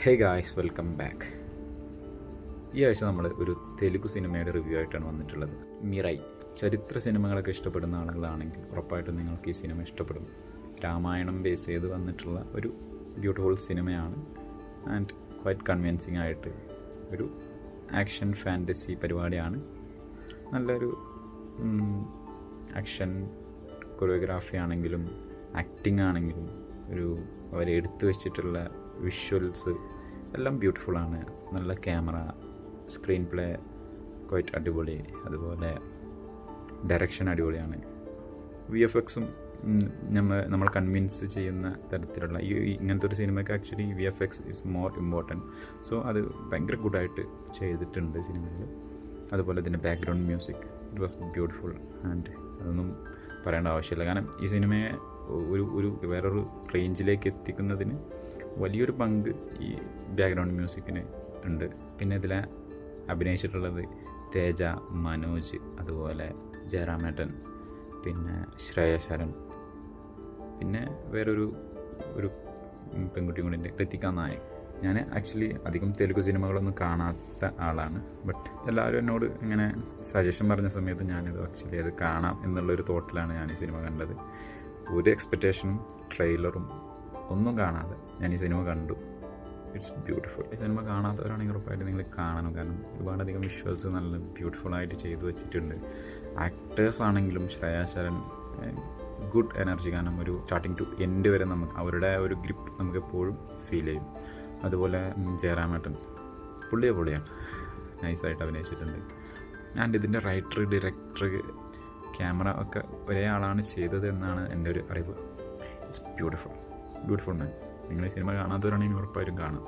Hey guys, welcome back. ഈ ആഴ്ച നമ്മൾ ഒരു തെലുഗു സിനിമയുടെ റിവ്യൂ ആയിട്ടാണ് വന്നിട്ടുള്ളത്. മിറൈ. ചരിത്ര സിനിമകളൊക്കെ ഇഷ്ടപ്പെടുന്ന ആളുകളാണെങ്കിൽ ഉറപ്പായിട്ടും നിങ്ങൾക്ക് ഈ സിനിമ ഇഷ്ടപ്പെടും. രാമായണം ബേസ് ചെയ്ത് വന്നിട്ടുള്ള ഒരു ബ്യൂട്ടിഫുൾ സിനിമയാണ്. ആൻഡ് ക്വൈറ്റ് കൺവിൻസിങ് ആയിട്ട് ഒരു ആക്ഷൻ ഫാൻറ്റസി പരിപാടിയാണ്. നല്ലൊരു ആക്ഷൻ കൊറിയോഗ്രാഫി ആണെങ്കിലും ആക്ടിങ് ആണെങ്കിലും ഒരു അവരെടുത്തു വെച്ചിട്ടുള്ള വിഷ്വൽസ് എല്ലാം ബ്യൂട്ടിഫുള്ളാണ്. നല്ല ക്യാമറ, സ്ക്രീൻ പ്ലേ ക്വൈറ്റ് അടിപൊളി, അതുപോലെ ഡയറക്ഷൻ അടിപൊളിയാണ്. VFXും നമ്മൾ കൺവിൻസ് ചെയ്യുന്ന തരത്തിലുള്ള ഇങ്ങനത്തെ ഒരു സിനിമയ്ക്ക് actually VFX is more important. So അത് ഭയങ്കര ഗുഡായിട്ട് ചെയ്തിട്ടുണ്ട് സിനിമയിൽ. അതുപോലെ ഇതിൻ്റെ background music it was beautiful. And അതൊന്നും പറയേണ്ട ആവശ്യമില്ല. കാരണം ഈ സിനിമയെ ഒരു വേറൊരു റേഞ്ചിലേക്ക് എത്തിക്കുന്നതിന് വലിയൊരു പങ്ക് ഈ ബാക്ക്ഗ്രൗണ്ട് മ്യൂസിക്കിന് ഉണ്ട്. പിന്നെ ഇതിൽ അഭിനയിച്ചിട്ടുള്ളത് തേജ, മനോജ്, അതുപോലെ ജയറാമേട്ടൻ, പിന്നെ ശ്രേയ ശരൺ, പിന്നെ വേറൊരു പെൺകുട്ടിയും കൂടി ഉണ്ട്, കൃതിക നായക്. ഞാൻ ആക്ച്വലി അധികം തെലുഗു സിനിമകളൊന്നും കാണാത്ത ആളാണ്. ബട്ട് എല്ലാവരും എന്നോട് ഇങ്ങനെ സജഷൻ പറഞ്ഞ സമയത്ത് ഞാനിത് ആക്ച്വലി അത് കാണാം എന്നുള്ളൊരു തോട്ടിലാണ് ഞാൻ ഈ സിനിമ കണ്ടത്. ഒരു എക്സ്പെക്റ്റേഷനും ട്രെയിലറും ഒന്നും കാണാതെ ഞാൻ ഈ സിനിമ കണ്ടു. It's beautiful. ഈ സിനിമ കാണാത്തവരാണെങ്കിൽ ഉറപ്പായിട്ട് നിങ്ങൾ കാണണം. കാരണം ഒരുപാടധികം വിഷ്വൽസ് നല്ല ബ്യൂട്ടിഫുള്ളായിട്ട് ചെയ്തു വെച്ചിട്ടുണ്ട്. ആക്ടേഴ്സ് ആണെങ്കിലും ശ്രേയ ശരൺ ഗുഡ് എനർജി. കാരണം ഒരു സ്റ്റാർട്ടിങ് ടു എൻഡ് വരെ നമുക്ക് അവരുടെ ഒരു ഗ്രിപ്പ് നമുക്ക് എപ്പോഴും ഫീൽ ചെയ്യും. അതുപോലെ ജയറാമേട്ടൻ പൊളിയാണ്, നൈസായിട്ട് അഭിനയിച്ചിട്ടുണ്ട്. ആൻഡ് ഇതിൻ്റെ റൈറ്റർ, ഡയറക്ടർ, ക്യാമറ ഒക്കെ ഒരേ ആളാണ് ചെയ്തത് എന്നാണ് എൻ്റെ ഒരു അറിവ്. ഇറ്റ്സ് ബ്യൂട്ടിഫുൾ മാൻ. നിങ്ങൾ ഈ സിനിമ കാണാത്തവരാണെങ്കിൽ ഉറപ്പായിട്ടും കാണാം.